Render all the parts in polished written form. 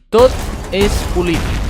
Tot és polític.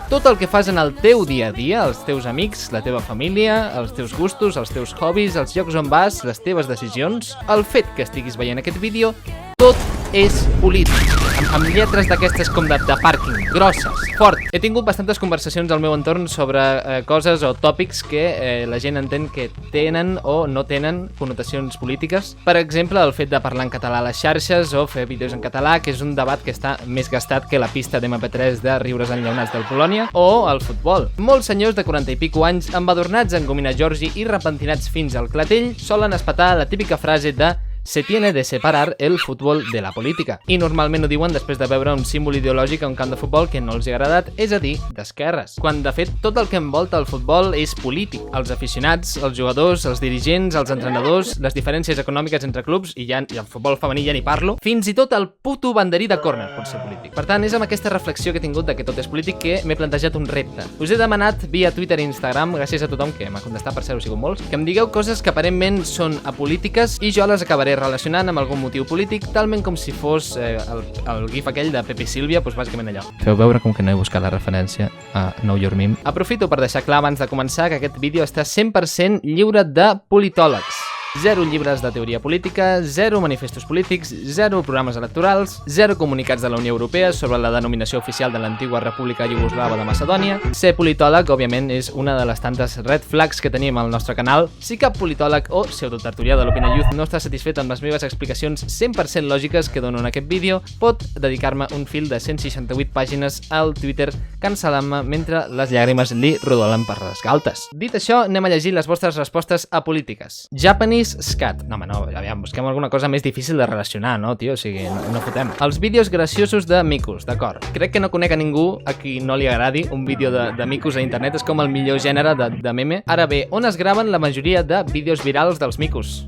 Tot el que fas en el teu dia a dia, els teus amics, la teva família, els teus gustos, els teus hobbies, els llocs on vas, les teves decisions, el fet que estiguis veient aquest vídeo, tot és polític. Amb lletres d'aquestes com de pàrquing, grosses, fort. He tingut bastantes conversacions al meu entorn sobre coses o tòpics que la gent entén que tenen o no tenen connotacions polítiques. Per exemple, el fet de parlar en català a les xarxes o fer vídeos en català, que és un debat que està més gastat que la pista d'MP3 de Riures enllaunats del Polònia, o el futbol. Molts senyors de 40 i pico anys, embadornats en gomina Georgi i repentinats fins al clatell, solen espetar la típica frase de se tiene de separar el fútbol de la política. I normalment ho diuen després de veure un símbol ideològic a un camp de futbol que no els ha agradat, és a dir, d'esquerres. Quan, de fet, tot el que envolta el futbol és polític. Els aficionats, els jugadors, els dirigents, els entrenadors, les diferències econòmiques entre clubs, i el futbol femení ja ni parlo, fins i tot el puto banderí de córner pot ser polític. Per tant, és amb aquesta reflexió que he tingut de que tot és polític que m'he plantejat un repte. Us he demanat via Twitter i Instagram, gràcies a tothom que m'ha contestat, per cert, heu sigut molts, que em digueu coses que aparentment són apolítiques i jo les acabaré relacionant amb algun motiu polític, talment com si fos el gif aquell de Pepe Sílvia, doncs bàsicament allò. Feu veure com que no he buscat la referència a Know Your Meme. Aprofito per deixar clar abans de començar que aquest vídeo està 100% lliure de politòlegs. 0 llibres de teoria política, 0 manifestos polítics, 0 programes electorals, 0 comunicats de la Unió Europea sobre la denominació oficial de l'antigua República Iugoslava de Macedònia. Ser politòleg, òbviament, és una de les tantes red flags que tenim al nostre canal. Si cap politòleg o pseudotertulià de l'Opina Youth no està satisfet amb les meves explicacions 100% lògiques que dono en aquest vídeo, pot dedicar-me un fil de 168 pàgines al Twitter cancel·lant-me mentre les llàgrimes li rodolen per les galtes. Dit això, anem a llegir les vostres respostes apolítiques. Japanese Scat. No, home, no, aviam, busquem alguna cosa més difícil de relacionar, no, tio? O sigui, no fotem. Els vídeos graciosos de micos, d'acord. Crec que no conec a ningú a qui no li agradi un vídeo de micos a internet, és com el millor gènere de meme. Ara bé, on es graven la majoria de vídeos virals dels micos?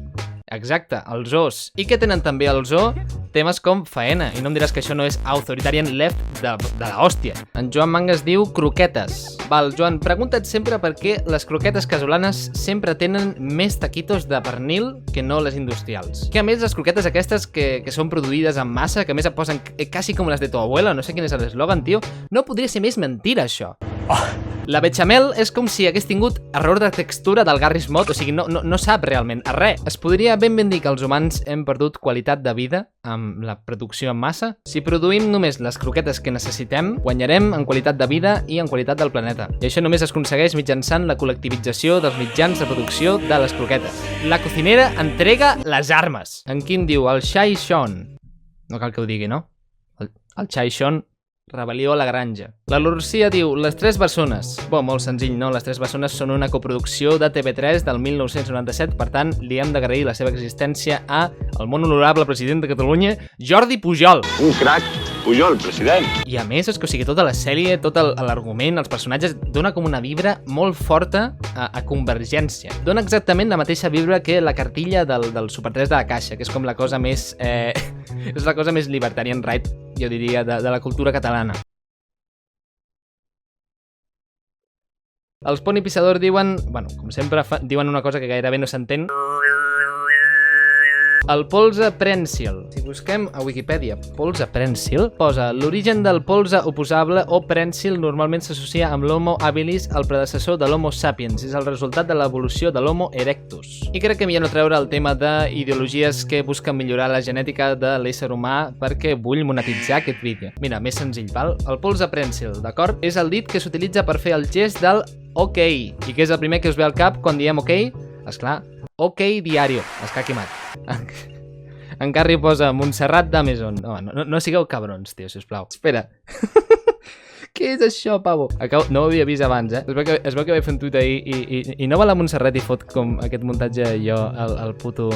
Exacte, els zoos. I què tenen també el zoo? Temes com faena. I no em diràs que això no és authoritarian left de la hòstia. En Joan Mangas diu croquetes. Val, Joan, pregunta't sempre per què les croquetes casolanes sempre tenen més taquitos de pernil que no les industrials. Que a més les croquetes aquestes que són produïdes en massa, que a més et posen quasi com les de tu abuela, no sé quin és l'eslògan, tio, no podria ser més mentira, això. La bechamel és com si hagués tingut error de textura del Garry's Mod, o sigui, no sap realment a res. Es podria ben dir que els humans hem perdut qualitat de vida amb la producció en massa? Si produïm només les croquetes que necessitem, guanyarem en qualitat de vida i en qualitat del planeta. I això només es aconsegueix mitjançant la col·lectivització dels mitjans de producció de les croquetes. La cocinera entrega les armes. En Quim diu, el Chai Sean. No cal que ho digui, no? El Chai Sean. Rebel·lió a la granja. La Lurcia diu, les tres bessones. Bon, molt senzill, no? Les tres bessones són una coproducció de TV3 del 1997, per tant, li hem d'agrair la seva existència a el molt honorable president de Catalunya, Jordi Pujol. Un crac, Pujol, president. I a més, és que o sigui, tota la sèrie, tot l'argument, els personatges, dona com una vibra molt forta a Convergència. Dona exactament la mateixa vibra que la cartilla del Super 3 de la Caixa, que és com la cosa més... és la cosa més libertarian right, jo diria, de la cultura catalana. Els Pony Pissador diuen, bueno, com sempre, diuen una cosa que gairebé no s'entén. El polze prènsil. Si busquem a Wikipedia polze prènsil, posa l'origen del polze oposable o prènsil normalment s'associa amb l'Homo habilis, el predecessor de l'Homo sapiens. És el resultat de l'evolució de l'Homo erectus. I crec que millor no treure el tema d'ideologies que busquen millorar la genètica de l'ésser humà perquè vull monetitzar aquest vídeo. Mira, més senzill, val? El polze prènsil, d'acord? És el dit que s'utilitza per fer el gest del OK. I què és el primer que us ve al cap quan diem OK? Esclar, OK Diario. Escaquimat. En Carri posa Montserrat d'Amazon. No sigueu cabrons, tio, sisplau. Espera. Què és això, pavo? No ho havia vist abans, eh? Es veu que vaig fer un tuit ahir i no va la Montserrat i fot com aquest muntatge jo, el puto...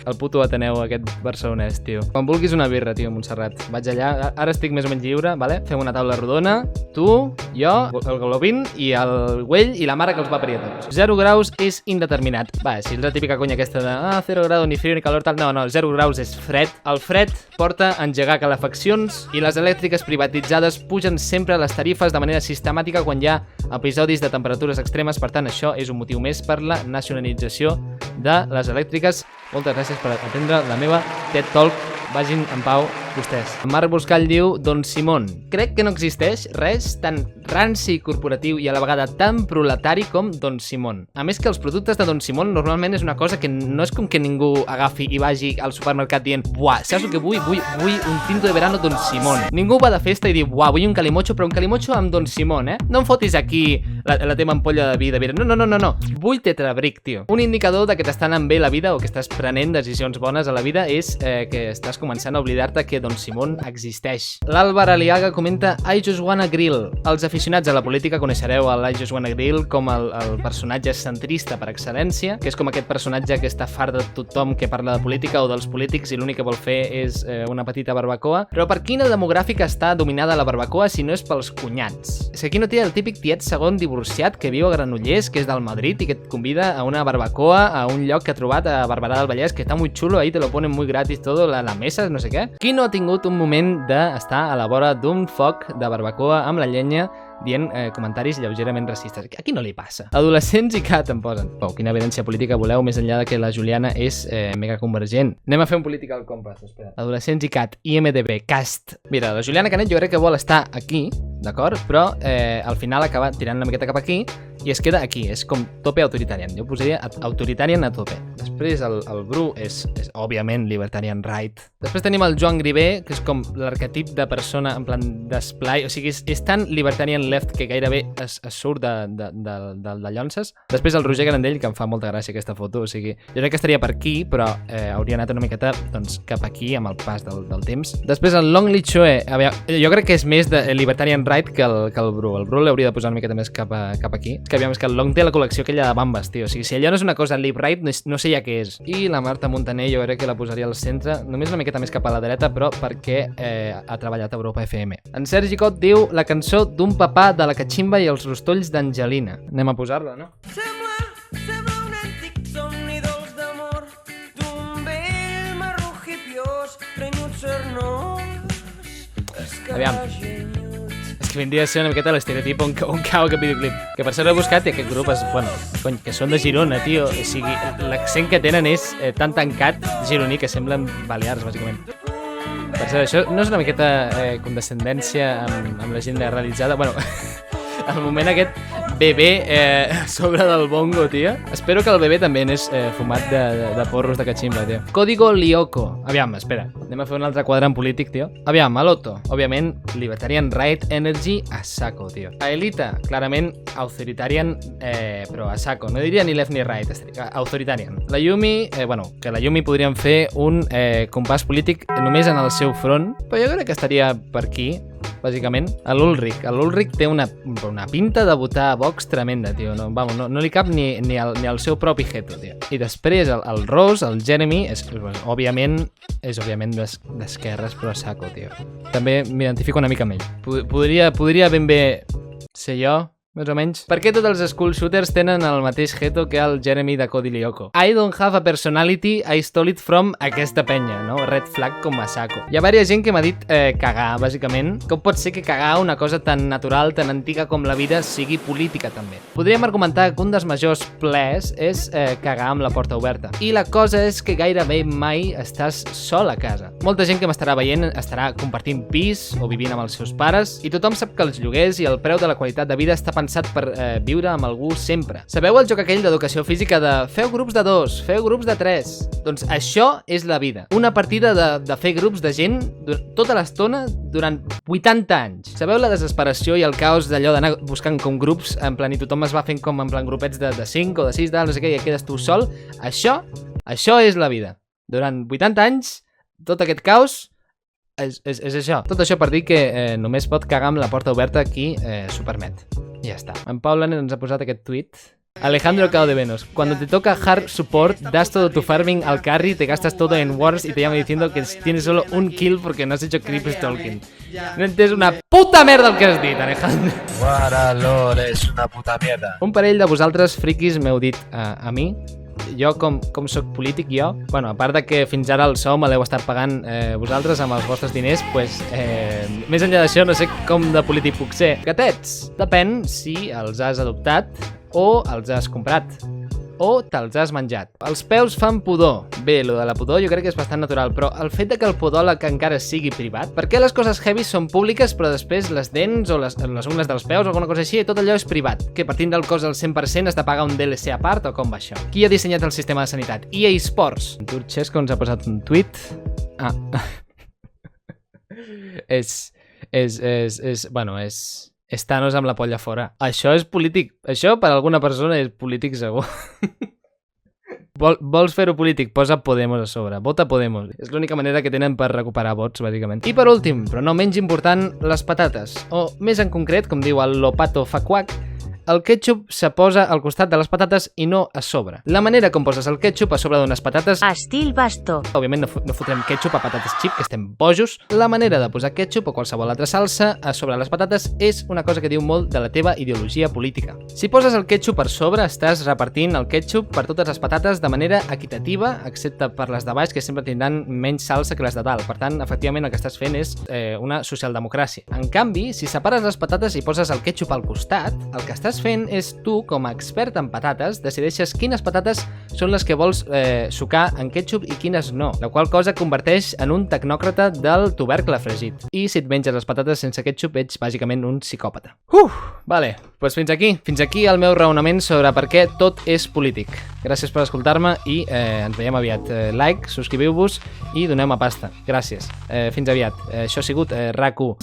el puto Ateneu aquest barcelonès, tio. Quan vulguis una birra, tio, Montserrat. Vaig allà, ara estic més o menys lliure, vale? Fem una taula rodona, tu, jo, el Golovin i el Güell i la mare que els va parir a tots. 0 graus és indeterminat. Va, si és la típica conya aquesta de 0 grau, ni frio ni calor, tal. No, 0 graus és fred. El fred porta a engegar calefaccions i les elèctriques privatitzades pugen sempre les tarifes de manera sistemàtica quan hi ha episodis de temperatures extremes. Per tant, això és un motiu més per la nacionalització de les elèctriques. Moltes gràcies per atendre la meva TED Talk. Vagin en pau. vostès. Marc Buscall diu, Don Simón, crec que no existeix res tan ranci i corporatiu i a la vegada tan proletari com Don Simón. A més que els productes de Don Simón normalment és una cosa que no és com que ningú agafi i vagi al supermercat dient, buah, saps el que vull? Vull un tinto de verano Don Simón. Ningú va de festa i diu, buah, vull un calimocho, però un calimocho amb Don Simón, No em fotis aquí la teva ampolla de vida. No. Vull Tetrabric, tio. Un indicador de que t'està anant bé la vida o que estàs prenent decisions bones a la vida és que estàs començant a oblidar-te que Don Simón existeix. L'Àlvar Aliaga comenta I Just Wanna Grill. Els aficionats a la política coneixereu el I Just Wanna Grill com el personatge centrista per excel·lència, que és com aquest personatge que està fart de tothom que parla de política o dels polítics i l'únic que vol fer és una petita barbacoa. Però per quina demogràfica està dominada la barbacoa si no és pels cunyats? És que aquí no té el típic tiet segon divorciat que viu a Granollers, que és del Madrid i que et convida a una barbacoa a un lloc que ha trobat a Barberà del Vallès, que està muy chulo, ahí te lo ponen muy gratis todo, la mesa, no sé què. Qui no ha tingut un moment d'estar a la vora d'un foc de barbacoa amb la llenya dient comentaris lleugerament racistes? A qui no li passa? Adolescents i cat em posen. Pau, quina evidència política voleu més enllà de que la Juliana és mega convergent? Anem a fer un Political Compass, espera. Adolescents i cat, IMDB, cast. Mira, la Juliana Canet jo crec que vol estar aquí, d'acord? Però al final acaba tirant una miqueta cap aquí i es queda aquí, és com tope autoritarian. Jo posaria autoritarian a tope. Després el Bru és òbviament libertarian right. Després tenim el Joan Grivé, que és com l'arquetip de persona en plan d'esplai, o sigui, és tan libertarian left que gairebé es surt de llonces. Després el Roger Grandell, que em fa molta gràcia aquesta foto, o sigui, jo crec que estaria per aquí, però hauria anat una miqueta doncs, cap aquí amb el pas del temps. Després el Long Li Chue, jo crec que és més de libertarian right que el Bru. El Bru l'hauria de posar una miqueta més cap aquí. Que aviam, és que el Long té la col·lecció aquella de bambes, tio. O sigui, si allò no és una cosa lib-right, no sé ja què és. I la Marta Montaner jo crec que la posaria al centre, només una miqueta més cap a la dreta, però perquè ha treballat a Europa FM. En Sergi Cot diu la cançó d'un papà de la catximba i els rostolls d'Angelina. Anem a posar-la, no? Sembla un antic somni dolç d'amor d'un vell marró hipiós, trenyut cernós, Aviam. És que vindria a ser una miqueta l'estereotip on cau aquest videoclip. Que per cert he buscat i aquest grup és, que són de Girona, tio. O sigui, l'accent que tenen és tan tancat gironí que semblen balears, bàsicament. Per cert, això no és una miqueta condescendència amb la gent realitzada? Bueno, el moment aquest bebè sobre del bongo, tio. Espero que el bebè també n'és fumat de porros de catximba, tio. Código Lyoko. Aviam, espera. Anem a fer un altre quadrant polític, tio. Aviam, a l'Otto. Òbviament, Libertarian Right Energy a saco, tio. A Elita, clarament, Authoritarian, però a saco. No diria ni left ni right, Authoritarian. La Yumi, que la Yumi podríem fer un compàs polític només en el seu front, però jo crec que estaria per aquí, bàsicament. L'Ulrich té una pinta de votar a Vox tremenda, tio. No li cap ni al seu propi jeto, tio. I després el Ross, el Jeremy, és òbviament d'esquerres, però saco, tio. També m'identifico una mica amb ell. Podria ben bé ser jo, més o menys. Per què tots els school shooters tenen el mateix jeto que el Jeremy de Cody Lyoko? I don't have a personality, I stole it from aquesta penya, no? Red flag com a saco. Hi ha diversa gent que m'ha dit cagar, bàsicament. Com pot ser que cagar una cosa tan natural, tan antiga com la vida, sigui política, també? Podríem argumentar que un dels majors plers és cagar amb la porta oberta. I la cosa és que gairebé mai estàs sol a casa. Molta gent que m'estarà veient estarà compartint pis o vivint amb els seus pares i tothom sap que els lloguers i el preu de la qualitat de vida està pensat per viure amb algú sempre. Sabeu el joc aquell d'educació física de feu grups de 2, feu grups de 3? Doncs això és la vida. Una partida de fer grups de gent tota l'estona durant 80 anys. Sabeu la desesperació i el caos d'allò d'anar buscant com grups, en plan, i tothom es va fent com en plan grupets de 5 o de 6, no sé què, i quedes tu sol? Això és la vida. Durant 80 anys, tot aquest caos és això. Tot això per dir que només pot cagar amb la porta oberta qui s'ho permet. I ja està. En Pau Lanes ens ha posat aquest tuit. Alejandro Cao de Venus. Cuando te toca hard support, das todo tu farming al carry, te gastas todo en wars y te llama diciendo que tienes solo un kill porque no has hecho creep stalking. No entes una puta merda el que has dit, Alejandro. Guaralor, és una puta mierda. Un parell de vosaltres friquis m'heu dit a mi. Jo, com soc polític, a part de que fins ara el sou me l'heu estat pagant vosaltres amb els vostres diners, més enllà d'això no sé com de polític puc ser. Gatets, depèn si els has adoptat o els has comprat. o te'ls has menjat. Els peus fan pudor. Bé, lo de la pudor jo crec que és bastant natural, però el fet de que el podòleg encara sigui privat, per què les coses heavy són públiques però després les dents o les ungles dels peus o alguna cosa així, tot allò és privat? Que partint del cost al 100% has de pagar un DLC a part o com va això? Qui ha dissenyat el sistema de sanitat? EA Sports. Turchesco ens ha posat un tuit. Ah. És Thanos amb la polla fora. Això és polític. Això per alguna persona és polític segur. Vols fer-ho polític? Posa Podemos a sobre. Vota Podemos. És l'única manera que tenen per recuperar vots, bàsicament. I per últim, però no menys important, les patates. O, més en concret, com diu el Lopato Facuac, el ketchup se posa al costat de les patates i no a sobre. La manera com poses el ketchup a sobre d'unes patates... Estil bastó. Òbviament no fotrem ketchup a patates xip, que estem bojos. La manera de posar ketchup o qualsevol altra salsa a sobre les patates és una cosa que diu molt de la teva ideologia política. Si poses el ketchup per sobre, estàs repartint el ketchup per totes les patates de manera equitativa, excepte per les de baix, que sempre tindran menys salsa que les de dalt. Per tant, efectivament, el que estàs fent és una socialdemocràcia. En canvi, si separes les patates i poses el ketchup al costat, el que estàs fent és tu, com a expert en patates, decideixes quines patates són les que vols sucar en ketchup i quines no, la qual cosa converteix en un tecnòcrata del tubercle fregit. I si et menges les patates sense ketchup, ets bàsicament un psicòpata. Vale, doncs fins aquí el meu raonament sobre per què tot és polític. Gràcies per escoltar-me i ens veiem aviat. Like, subscriviu-vos i doneu-me pasta. Gràcies. Fins aviat. Això ha sigut RAC1.